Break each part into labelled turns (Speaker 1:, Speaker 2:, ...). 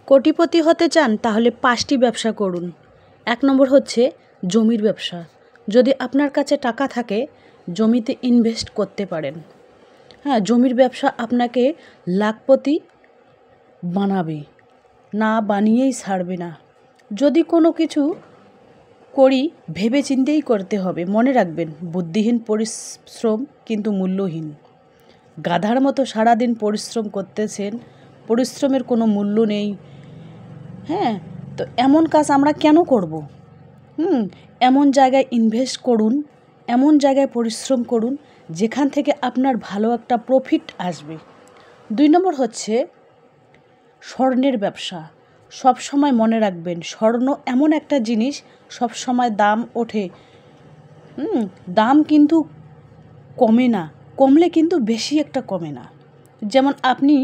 Speaker 1: কোটিপতি হতে চান তাহলে 5টি ব্যবসা করুন। 1 নম্বর হচ্ছে জমির ব্যবসা। যদি আপনার কাছে টাকা থাকে জমিতে ইনভেস্ট করতে পারেন। হ্যাঁ, জমির ব্যবসা আপনাকে লাখপতি বানাবে, না বানিয়েই ছাড়বে না। যদি কোনো কিছু করি ভেবে চিন্তেই করতে হবে। মনে রাখবেন, বুদ্ধিহীন পরিশ্রম কিন্তু মূল্যহীন। গাধার মতো সারাদিন পরিশ্রম করতেছেন, পরিশ্রমের কোনো মূল্য নেই। হ্যাঁ, তো এমন কাজ আমরা কেন করব? এমন জায়গায় ইনভেস্ট করুন, এমন জায়গায় পরিশ্রম করুন যেখান থেকে আপনার ভালো একটা প্রফিট আসবে। 2 নম্বর হচ্ছে স্বর্ণের ব্যবসা। সব সময় মনে রাখবেন, স্বর্ণ এমন একটা জিনিস সব সময় দাম ওঠে। দাম কিন্তু কমে না, কমলে কিন্তু বেশি একটা কমে না। যেমন আপনি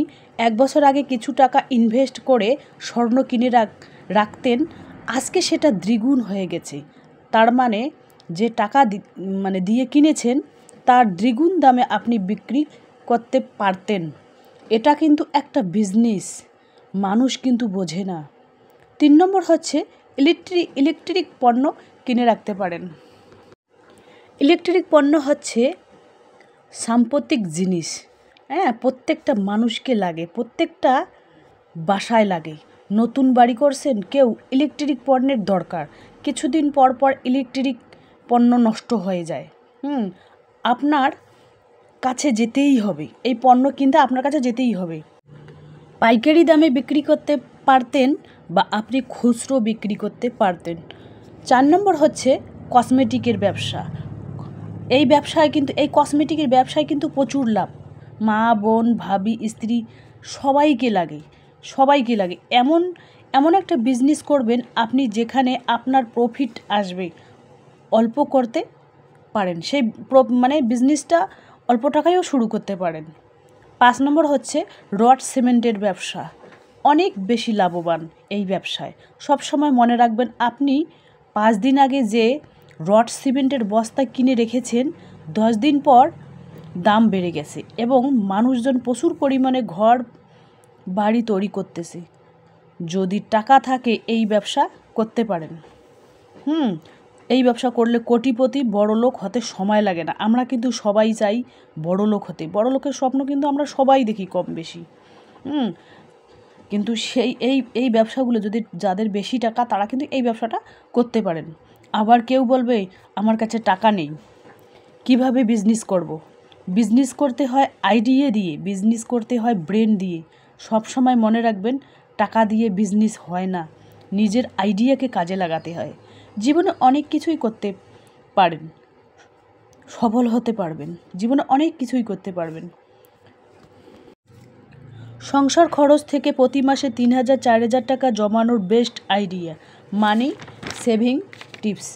Speaker 1: 1 বছর আগে কিছু টাকা ইনভেস্ট করে স্বর্ণ কিনে রাখতেন, আজকে সেটা দ্বিগুণ হয়ে গেছে। তার মানে যে টাকা দিয়ে কিনেছেন তার দ্বিগুণ দামে আপনি বিক্রি করতে পারতেন। এটা কিন্তু একটা বিজনেস, মানুষ কিন্তু বোঝে না। 3 নম্বর হচ্ছে ইলেকট্রিক পণ্য কিনে রাখতে পারেন। ইলেকট্রিক পণ্য হচ্ছে সাম্প্রতিক জিনিস। হ্যাঁ, প্রত্যেকটা মানুষকে লাগে, প্রত্যেকটা বাসায় লাগে। নতুন বাড়ি করছেন, কেউ ইলেকট্রিক পণ্যের দরকার। কিছুদিন পর পর ইলেকট্রিক পণ্য নষ্ট হয়ে যায়। আপনার কাছে যেতেই হবে, এই পণ্য কিনতে আপনার কাছে যেতেই হবে। পাইকারি দামে বিক্রি করতে পারতেন বা আপনি খুচরো বিক্রি করতে পারতেন। 4 নম্বর হচ্ছে কসমেটিকের ব্যবসা। এই কসমেটিকের ব্যবসায় কিন্তু প্রচুর লাভ। মা, বোন, ভাবি, স্ত্রী সবাইকে লাগে। এমন একটা বিজনেস করবেন আপনি যেখানে আপনার প্রফিট আসবে, অল্প করতে পারেন। সেই বিজনেসটা অল্প টাকায়ও শুরু করতে পারেন। 5 নম্বর হচ্ছে রড সিমেন্টের ব্যবসা। অনেক বেশি লাভবান এই ব্যবসায়। সব সময় মনে রাখবেন, আপনি 5 দিন আগে যে রড সিমেন্টের বস্তা কিনে রেখেছেন, 10 দিন পর দাম বেড়ে গেছে এবং মানুষজন প্রচুর পরিমাণে ঘর বাড়ি তৈরি করতেছে। যদি টাকা থাকে এই ব্যবসা করতে পারেন। এই ব্যবসা করলে কোটিপতি বড়লোক হতে সময় লাগে না। আমরা কিন্তু সবাই চাই বড়লোক হতে। বড়লোকের স্বপ্ন কিন্তু আমরা সবাই দেখি কম বেশি। কিন্তু এই ব্যবসাগুলো যাদের বেশি টাকা তারা কিন্তু এই ব্যবসাটা করতে পারেন। আবার কেউ বলবে আমার কাছে টাকা নেই, কিভাবে বিজনেস করব? বিজনেস করতে হয় আইডিয়া দিয়ে, বিজনেস করতে হয় ব্রেন দিয়ে। সব সময় মনে রাখবেন, টাকা দিয়ে বিজনেস হয় না, নিজের আইডিয়াকে কাজে লাগাতে হয়। জীবনে অনেক কিছুই করতে পারেন, সফল হতে পারবেন, জীবনে অনেক কিছুই করতে পারবেন। সংসার খরচ থেকে প্রতি মাসে 3,000-4,000 টাকা জমানোর বেস্ট আইডিয়া, মানি সেভিং টিপস।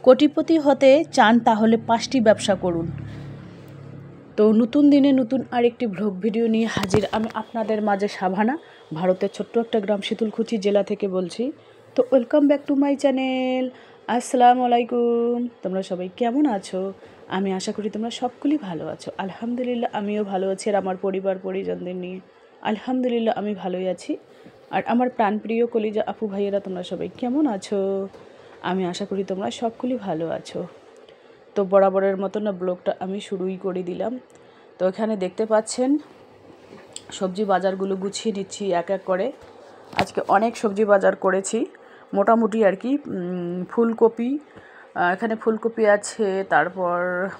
Speaker 1: কোটিপতি হতে চান তাহলে 5টি ব্যবসা করুন। তো নতুন দিনে নতুন আরেকটি ব্লগ ভিডিও নিয়ে হাজির আমি আপনাদের মাঝে, সাভানা, ভারতের ছোট্ট একটা গ্রাম শীতলকুচি জেলা থেকে বলছি। তো welcome back to my channel. আসসালামু আলাইকুম। তোমরা সবাই কেমন আছো? আমি আশা করি তোমরা সকলেই ভালো আছো। আলহামদুলিল্লাহ আমিও ভালো আছি, আর আমার পরিবার পরিজনদের নিয়ে আলহামদুলিল্লাহ আমি ভালোই আছি। আর আমার প্রাণপ্রিয় কলিজা আপু ভাইয়েরা তোমরা সবাই কেমন আছো? আমি আশা করি তোমরা সকলেই ভালো আছো। তো বরাবরের মতো না ব্লগটা আমি শুরুই করে দিলাম। তো এখানে দেখতে পাচ্ছেন সবজি বাজারগুলো গুছিয়ে নিচ্ছি এক এক করে। আজকে অনেক সবজি বাজার করেছি মোটামুটি আর কি। ফুলকপি, এখানে ফুলকপি আছে, তারপর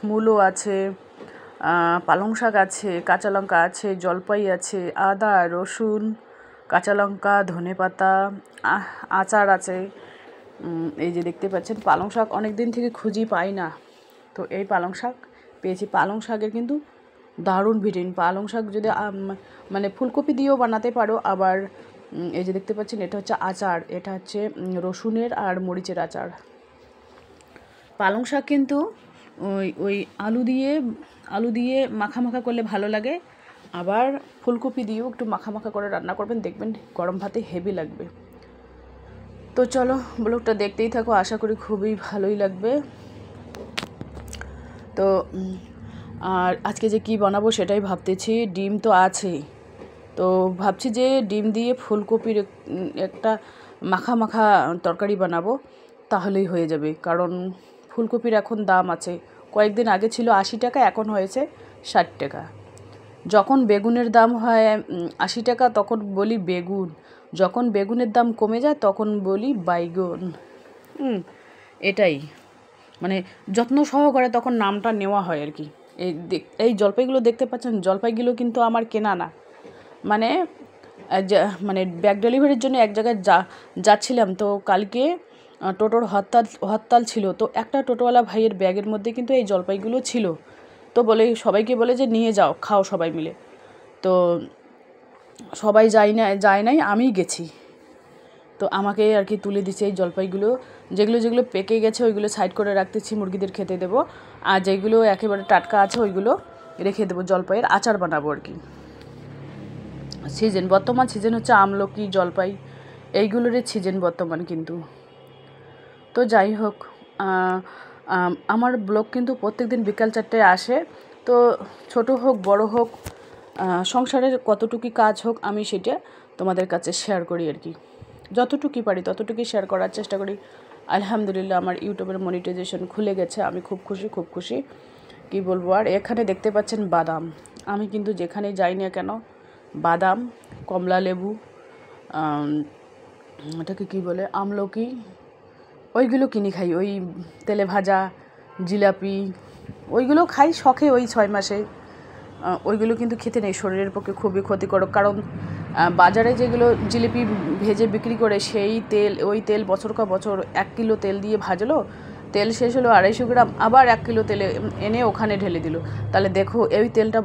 Speaker 1: মূলো আছে, পালং শাক আছে, কাঁচা লঙ্কা আছে, জলপাই আছে, আদা, রসুন, কাঁচা লঙ্কা, ধনেপাতা, আচার আছে। এই যে দেখতে পাচ্ছেন পালং শাক অনেক দিন থেকে খুঁজি পাই না, তো এই পালং শাক পেয়েছি। পালং শাকের কিন্তু দারুণ ভিটামিন। পালং শাক যদি ফুলকপি দিয়েও বানাতে পারো। আবার এই যে দেখতে পাচ্ছেন এটা হচ্ছে আচার, এটা হচ্ছে রসুনের আর মরিচের আচার। পালং শাক কিন্তু ওই আলু দিয়ে মাখা করলে ভালো লাগে। আবার ফুলকপি দিয়েও একটু মাখা করে রান্না করবেন, দেখবেন গরম ভাতে হেভি লাগবে। তো চলো ব্লগটা দেখতেই থাকো, আশা করি খুবই ভালোই লাগবে। তো আর আজকে যে কি বানাবো সেটাই ভাবতেছি। ডিম তো আছেই, তো তো ভাবছি যে ডিম দিয়ে ফুলকপির একটা মাখা মাখা তরকারি বানাবো, তাহলেই হয়ে যাবে। কারণ ফুলকপির এখন দাম আছে, কয়েকদিন আগে ছিল 80 টাকা, এখন হয়েছে 60 টাকা। যখন বেগুনের দাম হয় 80 টাকা তখন বলি বেগুন, যখন বেগুনের দাম কমে যায় তখন বলি বাইগন। এটাই মানে যত্ন সহকারে তখন নামটা নেওয়া হয় আর কি। এই জলপাইগুলো দেখতে পাচ্ছেন, জলপাইগুলো কিন্তু আমার কেনা না। মানে মানে ব্যাগ ডেলিভারির জন্য এক জায়গায় যাচ্ছিলাম, তো কালকে টোটোর হরতাল ছিল, তো একটা টোটোওয়ালা ভাইয়ের ব্যাগের মধ্যে কিন্তু এই জলপাইগুলো ছিল। তো সবাইকে বলে যে নিয়ে যাও, খাও সবাই মিলে। তো সবাই যায় নাই, আমিই গেছি। তো আমাকে আর কি তুলে দিচ্ছে এই জলপাইগুলো। যেগুলো পেকে গেছে ওইগুলো সাইড করে রাখতেছি, মুরগিদের খেতে দেবো। আর যেগুলো একেবারে টাটকা আছে ওইগুলো রেখে দেবো, জলপাইয়ের আচার বানাবো আর কি। বর্তমান সিজন হচ্ছে আমলকি, জলপাই, এইগুলোরই সিজন বর্তমান কিন্তু। তো যাই হোক, আমার ব্লগ কিন্তু প্রত্যেকদিন বিকাল 4টায় আসে। তো ছোট হোক বড় হোক, সংসারের কতটুকু কাজ হোক, আমি সেটা তোমাদের কাছে শেয়ার করি আর কি। যতটুকুই পারি ততটুকুই শেয়ার করার চেষ্টা করি। আলহামদুলিল্লাহ আমার ইউটিউবের মনিটাইজেশন খুলে গেছে, আমি খুব খুশি। কি বলবো আর। এখানে দেখতে পাচ্ছেন বাদাম, আমি কিন্তু যেখানে যাই না কেন বাদাম, কমলা লেবু, এটাকে কী বলে, আমলকি, ওইগুলো কিনে খাই। ওই তেলে ভাজা জিলাপি ওইগুলো খাই শখে, ওই 6 মাসে। ওইগুলো কিন্তু খেতে নেই, শরীরের পক্ষে খুবই ক্ষতিকারক। কারণ বাজারে যেগুলো জিলিপি ভেজে বিক্রি করে ওই তেল বছর 1 কিলো তেল দিয়ে ভাজলো, তেল শেষ হলো 250 গ্রাম, আবার 1 কিলো তেলে এনে ওখানে ঢেলে দিল। তাহলে দেখো এই তেলটা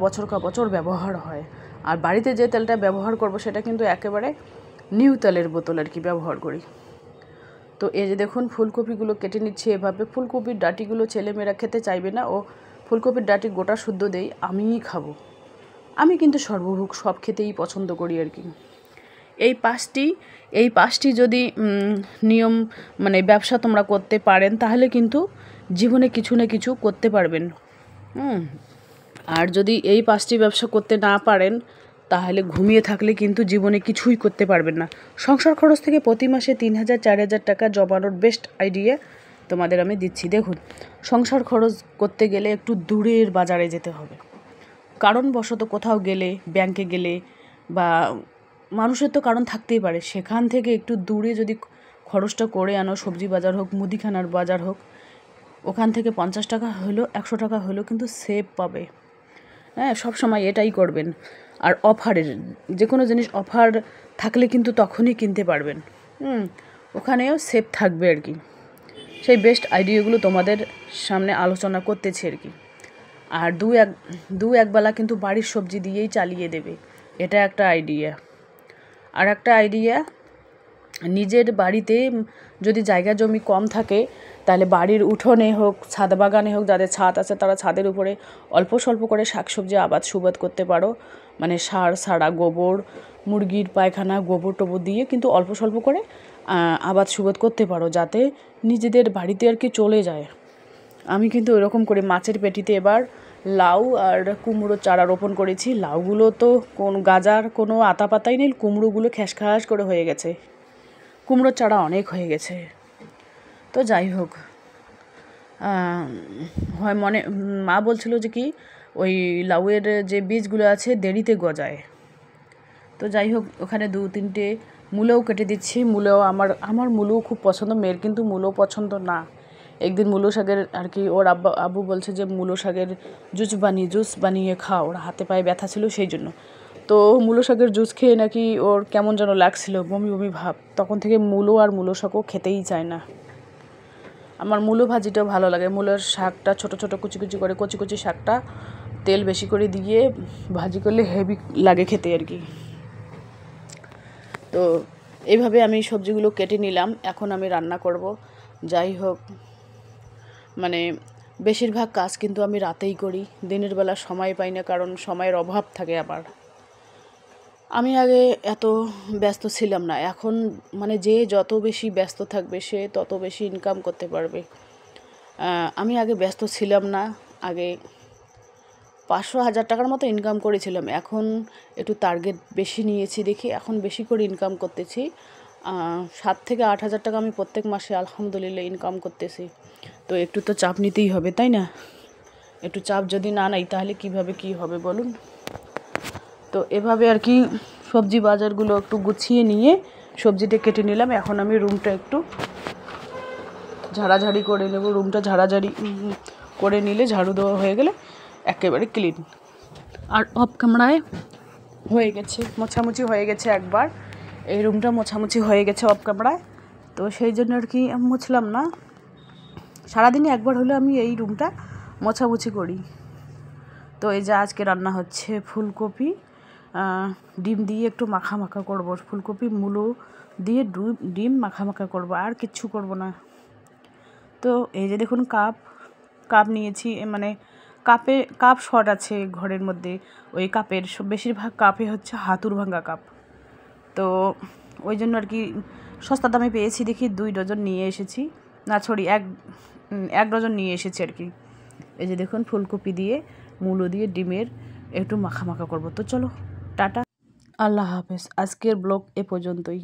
Speaker 1: বছর ব্যবহার হয়। আর বাড়িতে যে তেলটা ব্যবহার করব সেটা কিন্তু একেবারে নিউ তেলের বোতল আর কি ব্যবহার করি। তো এই যে দেখুন ফুলকপিগুলো কেটে নিচ্ছি এভাবে। ফুলকপির ডাঁটিগুলো ছেলেমেয়েরা খেতে চাইবে না, ও ফুলকপির ডাঁটি গোটা শুদ্ধ দেই, আমিই খাবো। আমি কিন্তু সর্বভোগ সব খেতেই পছন্দ করি আর কি। এই পাঁচটি যদি নিয়ম মানে ব্যবসা তোমরা করতে পারেন, তাহলে কিন্তু জীবনে কিছু না কিছু করতে পারবেন। আর যদি এই 5টি ব্যবসা করতে না পারেন, তাহলে ঘুমিয়ে থাকলে কিন্তু জীবনে কিছুই করতে পারবেন না। সংসার খরচ থেকে প্রতি মাসে 3000 4000 টাকা জমানোর বেস্ট আইডিয়া তোমাদের আমি দিচ্ছি। দেখুন, সংসার খরচ করতে গেলে একটু দূরের বাজারে যেতে হবে। কারণবশত কোথাও গেলে, ব্যাংকে গেলে, বা মানুষের তো কারণ থাকতেই পারে, সেখান থেকে একটু দূরে যদি খরচটা করে আনো, সবজি বাজার হোক, মুদিখানার বাজার হোক, ওখান থেকে 50 টাকা হলো 100 টাকা হলো কিন্তু সেভ পাবে। হ্যাঁ, সবসময় এটাই করবেন। আর অফারের যে কোনো জিনিস অফার থাকলে কিন্তু তখনই কিনতে পারবেন। ওখানেও সেভ থাকবে আর কি। সেই বেস্ট আইডিয়াগুলো তোমাদের সামনে আলোচনা করতেছি আর কি। আর দু একবেলা কিন্তু বাড়ির সবজি দিয়েই চালিয়ে দেবে, এটা একটা আইডিয়া। আর একটা আইডিয়া, নিজের বাড়িতে যদি জায়গা জমি কম থাকে, তাহলে বাড়ির উঠোনে হোক, ছাদ বাগানে হোক, যাদের ছাদ আছে তারা ছাদের উপরে অল্প স্বল্প করে শাকসবজি আবাদ করতে পারো। মানে সার ছাড়া, গোবর, মুরগির পায়খানা, গোবর টোবর দিয়ে কিন্তু অল্প স্বল্প করে আবাদ করতে পারো, যাতে নিজেদের বাড়িতে আর কি চলে যায়। আমি কিন্তু এরকম করে মাছের পেটিতে এবার লাউ আর কুমড়োর চারা রোপণ করেছি। লাউগুলো তো গাজার কোনো আতা পাতাই নেই, কুমড়োগুলো খ্যাসখ্যাস করে হয়ে গেছে, কুমড়োর চারা অনেক হয়ে গেছে। তো যাই হোক, হয় মা বলছিল যে কি ওই লাউয়ের যে বীজগুলো আছে দেরিতে গজায়। তো যাই হোক, ওখানে 2-3টে মূলোও কেটে দিচ্ছি। আমার মূলোও খুব পছন্দ, মেয়ের কিন্তু মূলো পছন্দ না। একদিন মূলো শাকের আর কি ওর আব্বু বলছে যে মূলো শাকের জুস বানিয়ে খাও, ওর হাতে পায়ে ব্যথা ছিল সেই জন্য। তো মূলো শাকের জুস খেয়ে নাকি ওর কেমন যেন লাগছিল, বমি ভাব। তখন থেকে মূলো আর মূলো শাকও খেতেই চায় না। আমার মূলো ভাজিটাও ভালো লাগে। মূলোর শাকটা ছোট ছোট কুচি করে কচি শাকটা তেল বেশি করে দিয়ে ভাজি করলে হেভি লাগে খেতে আর কি। তো এইভাবে আমি সবজিগুলো কেটে নিলাম, এখন আমি রান্না করব। যাই হোক, মানে বেশিরভাগ কাজ কিন্তু আমি রাতেই করি, দিনের বেলা সময় পাই না, কারণ সময়ের অভাব থাকে। আবার আমি আগে এত ব্যস্ত ছিলাম না, এখন মানে যে যত বেশি ব্যস্ত থাকবে সে তত বেশি ইনকাম করতে পারবে। আমি আগে ব্যস্ত ছিলাম না, আগে 500-1000 টাকার মতো ইনকাম করেছিলাম। এখন একটু টার্গেট বেশি নিয়েছি দেখি, এখন বেশি করে ইনকাম করতেছি। 7 থেকে 8 হাজার টাকা আমি প্রত্যেক মাসে আলহামদুলিল্লাহ ইনকাম করতেছি। তো একটু তো চাপ নিতেই হবে, তাই না? একটু চাপ যদি না নেই তাহলে কিভাবে কি হবে বলুন? তো এভাবে আর কি সবজি বাজারগুলো একটু গুছিয়ে নিয়ে সবজিটা কেটে নিলাম। এখন আমি রুমটা একটু ঝাড়াঝাড়ি করে নেব। রুমটা ঝাড়াঝাড়ি করে নিলে, ঝাড়ু দেওয়া হয়ে গেলে একেবারে ক্লিন। আর অফ ক্যামেরায় হয়ে গেছে, মোছামুছি হয়ে গেছে একবার। এই রুমটা মোছামুছি হয়ে গেছে অফ ক্যামেরায়। তো সেই জন্য আর কি মুছলাম না। সারাদিনে একবার হলে আমি এই রুমটা মোছামুছি করি। তো এই যে আজকে রান্না হচ্ছে ফুলকপি, ডিম দিয়ে একটু মাখা মাখা করবো। ফুলকপি মূলো দিয়ে ডিম মাখা মাখা করবো, আর কিচ্ছু করব না। তো এই যে দেখুন কাপ নিয়েছি, মানে কাপ শর্ট আছে ঘরের মধ্যে। ওই কাপের বেশিরভাগ কাপে হচ্ছে হাতুড় ভাঙা কাপ। তো ওই জন্য আর কি সস্তা দামে পেয়েছি দেখি 2 ডজন নিয়ে এসেছি। না সরি, 1 ডজন নিয়ে এসেছি আর কি। এই যে দেখুন ফুলকপি দিয়ে মূলো দিয়ে ডিমের একটু মাখা মাখা করবো। তো চলো টাটা, আল্লাহ হাফেজ। আজকের ব্লগ এ পর্যন্তই।